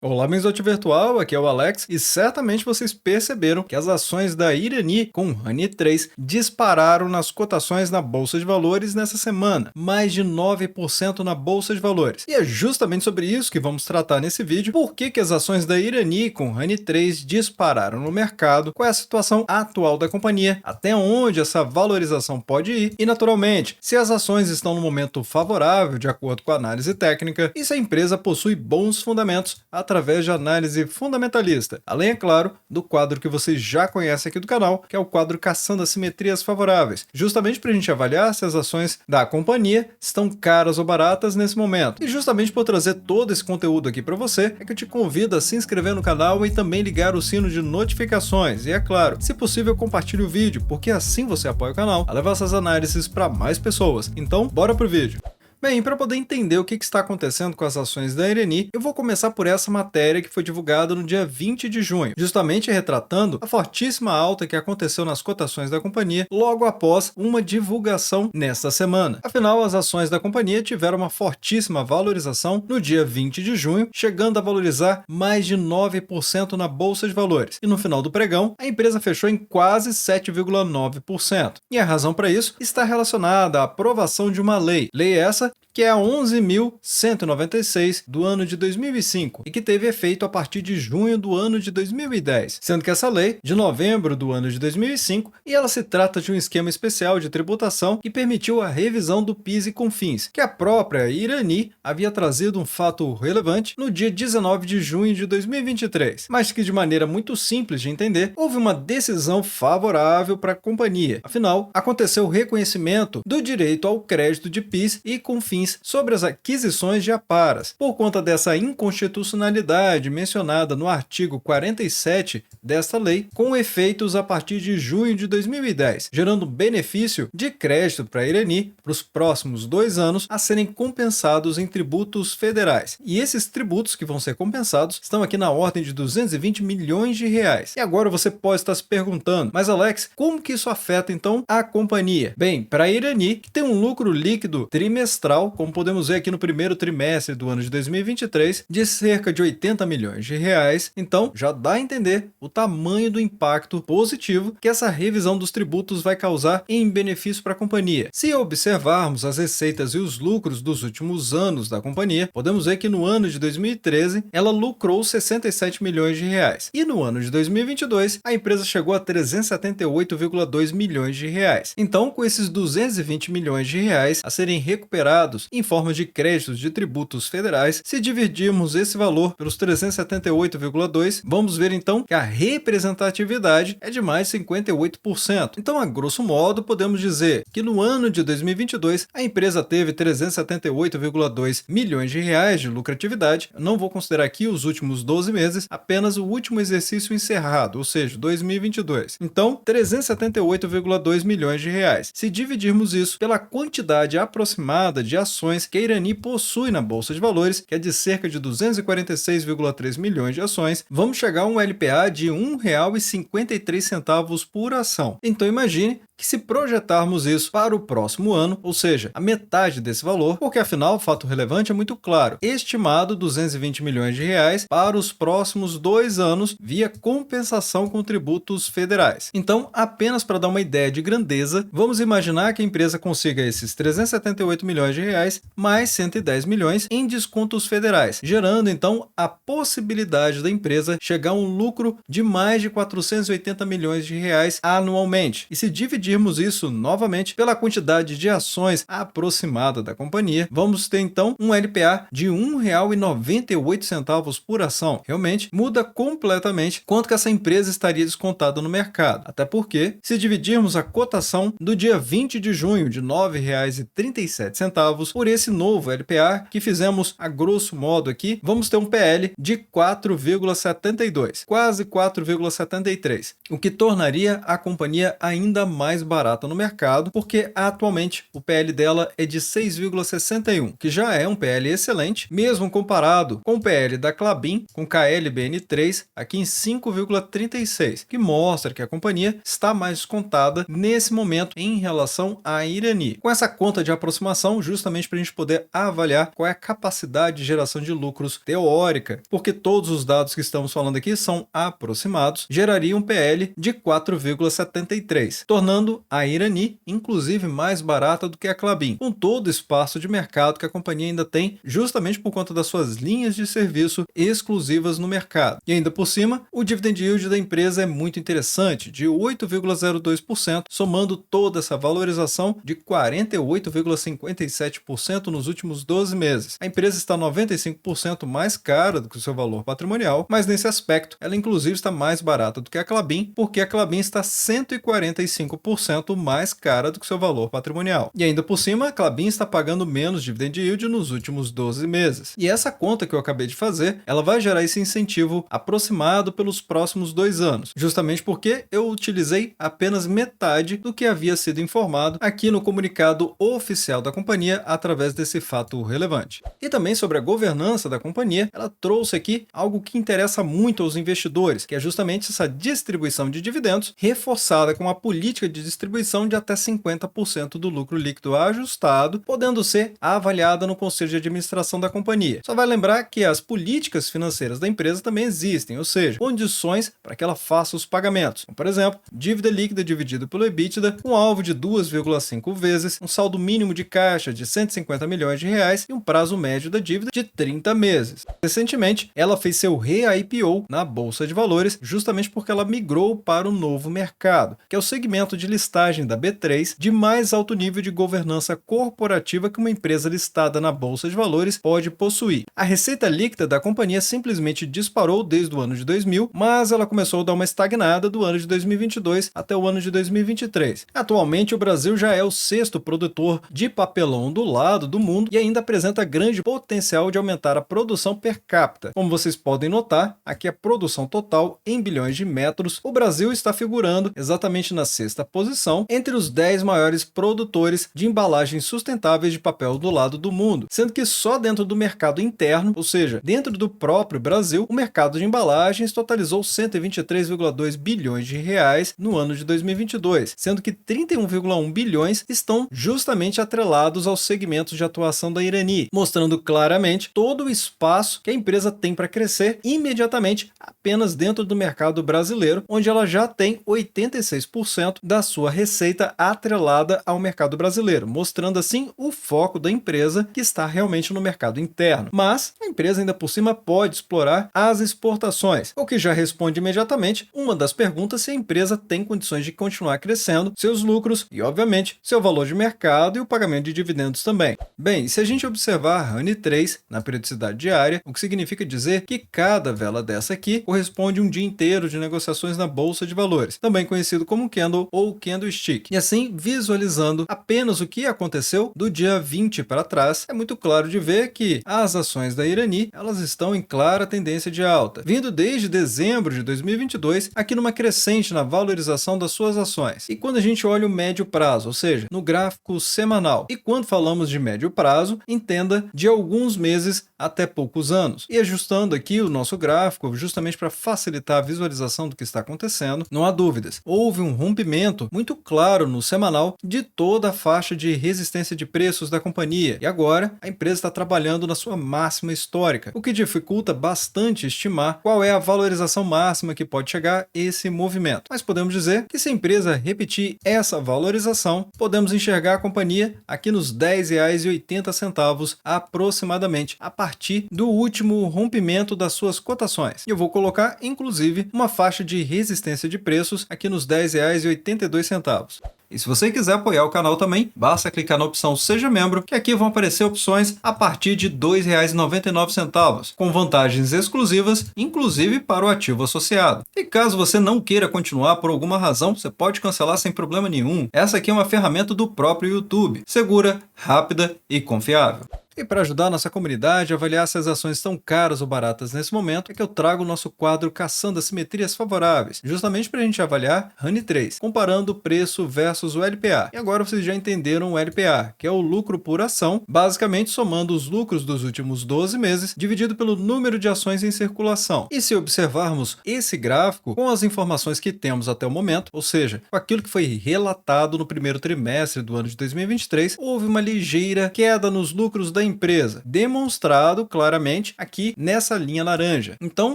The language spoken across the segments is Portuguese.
Olá, Menzote Virtual, aqui é o Alex e certamente vocês perceberam que as ações da Irani com RANI 3 dispararam nas cotações na Bolsa de Valores nessa semana, mais de 9% na Bolsa de Valores. E é justamente sobre isso que vamos tratar nesse vídeo, por que as ações da Irani com RANI 3 dispararam no mercado, qual é a situação atual da companhia, até onde essa valorização pode ir e, naturalmente, se as ações estão no momento favorável de acordo com a análise técnica e se a empresa possui bons fundamentos através de análise fundamentalista, além, é claro, do quadro que vocês já conhecem aqui do canal, que é o quadro Caçando Assimetrias Favoráveis, justamente para a gente avaliar se as ações da companhia estão caras ou baratas nesse momento. E justamente por trazer todo esse conteúdo aqui para você, é que eu te convido a se inscrever no canal e também ligar o sino de notificações. E é claro, se possível, compartilhe o vídeo, porque assim você apoia o canal a levar essas análises para mais pessoas. Então, bora pro vídeo! Bem, para poder entender o que está acontecendo com as ações da Irani, eu vou começar por essa matéria que foi divulgada no dia 20 de junho, justamente retratando a fortíssima alta que aconteceu nas cotações da companhia logo após uma divulgação nesta semana. Afinal, as ações da companhia tiveram uma fortíssima valorização no dia 20 de junho, chegando a valorizar mais de 9% na Bolsa de Valores. E no final do pregão, a empresa fechou em quase 7,9%. E a razão para isso está relacionada à aprovação de uma lei essa que é a 11.196 do ano de 2005 e que teve efeito a partir de junho do ano de 2010, sendo que essa lei de novembro do ano de 2005 e ela se trata de um esquema especial de tributação que permitiu a revisão do PIS e COFINS, que a própria Irani havia trazido um fato relevante no dia 19 de junho de 2023, mas que de maneira muito simples de entender, houve uma decisão favorável para a companhia. Afinal, aconteceu o reconhecimento do direito ao crédito de PIS e COFINS sobre as aquisições de aparas, por conta dessa inconstitucionalidade mencionada no artigo 47 desta lei, com efeitos a partir de junho de 2010, gerando benefício de crédito para a Irani para os próximos 2 anos a serem compensados em tributos federais. E esses tributos que vão ser compensados estão aqui na ordem de 220 milhões de reais. E agora você pode estar se perguntando, mas Alex, como que isso afeta então a companhia? Bem, para a Irani, que tem um lucro líquido trimestral, como podemos ver aqui no primeiro trimestre do ano de 2023, de cerca de 80 milhões de reais, então já dá a entender o tamanho do impacto positivo que essa revisão dos tributos vai causar em benefício para a companhia. Se observarmos as receitas e os lucros dos últimos anos da companhia, podemos ver que no ano de 2013 ela lucrou 67 milhões de reais e no ano de 2022 a empresa chegou a 378,2 milhões de reais. Então, com esses 220 milhões de reais a serem recuperados em forma de créditos de tributos federais, se dividirmos esse valor pelos 378,2, vamos ver então que a representatividade é de mais 58%. Então, a grosso modo, podemos dizer que no ano de 2022 a empresa teve 378,2 milhões de reais de lucratividade. Eu não vou considerar aqui os últimos 12 meses, apenas o último exercício encerrado, ou seja, 2022. Então, 378,2 milhões de reais. Se dividirmos isso pela quantidade aproximada de ações que a Irani possui na Bolsa de Valores, que é de cerca de 246,3 milhões de ações, vamos chegar a um LPA de R$ 1,53 por ação. Então imagine que se projetarmos isso para o próximo ano, ou seja, a metade desse valor, porque afinal o fato relevante é muito claro, estimado 220 milhões de reais para os próximos 2 anos via compensação com tributos federais. Então, apenas para dar uma ideia de grandeza, vamos imaginar que a empresa consiga esses 378 milhões de reais mais 110 milhões em descontos federais, gerando então a possibilidade da empresa chegar a um lucro de mais de 480 milhões de reais anualmente. E se dividirmos isso novamente pela quantidade de ações aproximada da companhia, vamos ter então um LPA de R$ 1,98 por ação. Realmente muda completamente quanto que essa empresa estaria descontada no mercado. Até porque, se dividirmos a cotação do dia 20 de junho de R$ 9,37 por esse novo LPA que fizemos a grosso modo aqui, vamos ter um PL de 4,72, quase 4,73, o que tornaria a companhia ainda mais barata no mercado, porque atualmente o PL dela é de 6,61, que já é um PL excelente, mesmo comparado com o PL da Klabin, com KLBN3, aqui em 5,36, que mostra que a companhia está mais descontada nesse momento em relação à Irani. Com essa conta de aproximação, justamente justamente para a gente poder avaliar qual é a capacidade de geração de lucros teórica, porque todos os dados que estamos falando aqui são aproximados, geraria um PL de 4,73, tornando a Irani, inclusive, mais barata do que a Klabin, com todo o espaço de mercado que a companhia ainda tem, justamente por conta das suas linhas de serviço exclusivas no mercado. E ainda por cima, o dividend yield da empresa é muito interessante, de 8,02%, somando toda essa valorização de 48,57% nos últimos 12 meses. A empresa está 95% mais cara do que o seu valor patrimonial, mas nesse aspecto, ela inclusive está mais barata do que a Klabin, porque a Klabin está 145% mais cara do que o seu valor patrimonial. E ainda por cima, a Klabin está pagando menos dividend yield nos últimos 12 meses. E essa conta que eu acabei de fazer, ela vai gerar esse incentivo aproximado pelos próximos 2 anos, justamente porque eu utilizei apenas metade do que havia sido informado aqui no comunicado oficial da companhia através desse fato relevante. E também sobre a governança da companhia, ela trouxe aqui algo que interessa muito aos investidores, que é justamente essa distribuição de dividendos reforçada com uma política de distribuição de até 50% do lucro líquido ajustado, podendo ser avaliada no conselho de administração da companhia. Só vai lembrar que as políticas financeiras da empresa também existem, ou seja, condições para que ela faça os pagamentos. Como, por exemplo, dívida líquida dividido pelo EBITDA, um alvo de 2,5 vezes, um saldo mínimo de caixa de 150 milhões de reais e um prazo médio da dívida de 30 meses. Recentemente, ela fez seu re-IPO na Bolsa de Valores, justamente porque ela migrou para o novo mercado, que é o segmento de listagem da B3 de mais alto nível de governança corporativa que uma empresa listada na Bolsa de Valores pode possuir. A receita líquida da companhia simplesmente disparou desde o ano de 2000, mas ela começou a dar uma estagnada do ano de 2022 até o ano de 2023. Atualmente, o Brasil já é o 6º produtor de papelão do lado do mundo e ainda apresenta grande potencial de aumentar a produção per capita. Como vocês podem notar, aqui a produção total em bilhões de metros, o Brasil está figurando exatamente na 6ª posição entre os 10 maiores produtores de embalagens sustentáveis de papel do lado do mundo, sendo que só dentro do mercado interno, ou seja, dentro do próprio Brasil, o mercado de embalagens totalizou 123,2 bilhões de reais no ano de 2022, sendo que 31,1 bilhões estão justamente atrelados aos segmentos de atuação da Irani, mostrando claramente todo o espaço que a empresa tem para crescer imediatamente apenas dentro do mercado brasileiro, onde ela já tem 86% da sua receita atrelada ao mercado brasileiro, mostrando assim o foco da empresa que está realmente no mercado interno. Mas a empresa ainda por cima pode explorar as exportações, o que já responde imediatamente uma das perguntas se a empresa tem condições de continuar crescendo seus lucros e, obviamente, seu valor de mercado e o pagamento de dividendos também. Bem, se a gente observar a RANI 3 na periodicidade diária, o que significa dizer que cada vela dessa aqui corresponde a um dia inteiro de negociações na Bolsa de Valores, também conhecido como candle ou candlestick. E assim, visualizando apenas o que aconteceu do dia 20 para trás, é muito claro de ver que as ações da Irani, elas estão em clara tendência de alta, vindo desde dezembro de 2022, aqui numa crescente na valorização das suas ações. E quando a gente olha o médio prazo, ou seja, no gráfico semanal, e quando falamos de médio prazo, entenda de alguns meses até poucos anos. E ajustando aqui o nosso gráfico, justamente para facilitar a visualização do que está acontecendo, não há dúvidas. Houve um rompimento muito claro no semanal de toda a faixa de resistência de preços da companhia. E agora, a empresa está trabalhando na sua máxima histórica, o que dificulta bastante estimar qual é a valorização máxima que pode chegar esse movimento. Mas podemos dizer que se a empresa repetir essa valorização, podemos enxergar a companhia aqui nos R$10,80 aproximadamente, a partir do último rompimento das suas cotações. E eu vou colocar, inclusive, uma faixa de resistência de preços aqui nos R$10,82. E se você quiser apoiar o canal também, basta clicar na opção Seja Membro, que aqui vão aparecer opções a partir de R$2,99, com vantagens exclusivas, inclusive para o ativo associado. E caso você não queira continuar por alguma razão, você pode cancelar sem problema nenhum. Essa aqui é uma ferramenta do próprio YouTube, segura, rápida e confiável. E para ajudar a nossa comunidade a avaliar se as ações estão caras ou baratas nesse momento, é que eu trago o nosso quadro Caçando Assimetrias Favoráveis, justamente para a gente avaliar RANI3, comparando o preço versus o LPA. E agora vocês já entenderam o LPA, que é o lucro por ação, basicamente somando os lucros dos últimos 12 meses, dividido pelo número de ações em circulação. E se observarmos esse gráfico com as informações que temos até o momento, ou seja, com aquilo que foi relatado no primeiro trimestre do ano de 2023, houve uma ligeira queda nos lucros da empresa, demonstrado claramente aqui nessa linha laranja. Então,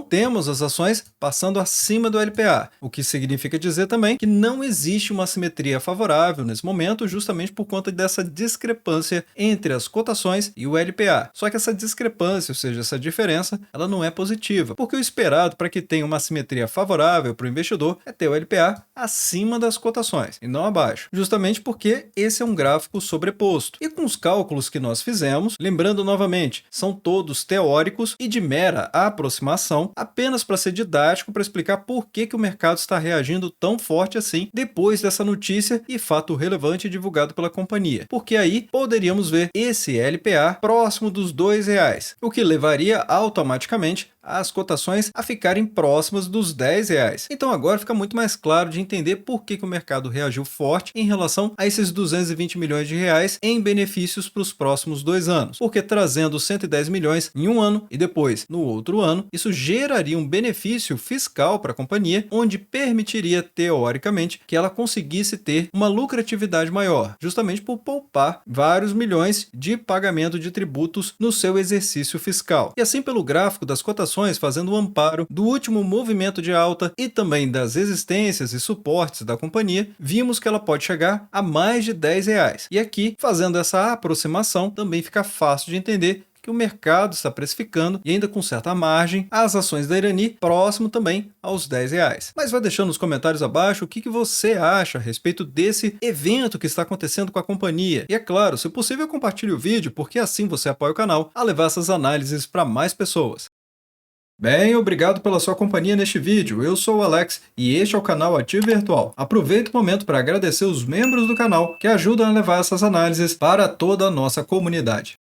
temos as ações passando acima do LPA, o que significa dizer também que não existe uma assimetria favorável nesse momento, justamente por conta dessa discrepância entre as cotações e o LPA. Só que essa discrepância, ou seja, essa diferença, ela não é positiva, porque o esperado para que tenha uma assimetria favorável para o investidor é ter o LPA acima das cotações e não abaixo, justamente porque esse é um gráfico sobreposto. E com os cálculos que nós fizemos, lembrando novamente, são todos teóricos e de mera aproximação, apenas para ser didático, para explicar por que o mercado está reagindo tão forte assim depois dessa notícia e fato relevante divulgado pela companhia. Porque aí poderíamos ver esse LPA próximo dos R$2, o que levaria automaticamente as cotações a ficarem próximas dos R$10. Então agora fica muito mais claro de entender por que o mercado reagiu forte em relação a esses 220 milhões de reais em benefícios para os próximos 2 anos. Porque trazendo 110 milhões em um ano e depois no outro ano, isso geraria um benefício fiscal para a companhia, onde permitiria, teoricamente, que ela conseguisse ter uma lucratividade maior, justamente por poupar vários milhões de pagamento de tributos no seu exercício fiscal. E assim, pelo gráfico das cotações, fazendo um amparo do último movimento de alta e também das resistências e suportes da companhia, vimos que ela pode chegar a mais de R$10. E aqui, fazendo essa aproximação, também fica fácil de entender que o mercado está precificando, e ainda com certa margem, as ações da Irani próximo também aos R$10. Mas vai deixando nos comentários abaixo o que você acha a respeito desse evento que está acontecendo com a companhia. E é claro, se possível, compartilhe o vídeo, porque assim você apoia o canal a levar essas análises para mais pessoas. Bem, obrigado pela sua companhia neste vídeo. Eu sou o Alex e este é o canal Ativo Virtual. Aproveito o momento para agradecer os membros do canal que ajudam a levar essas análises para toda a nossa comunidade.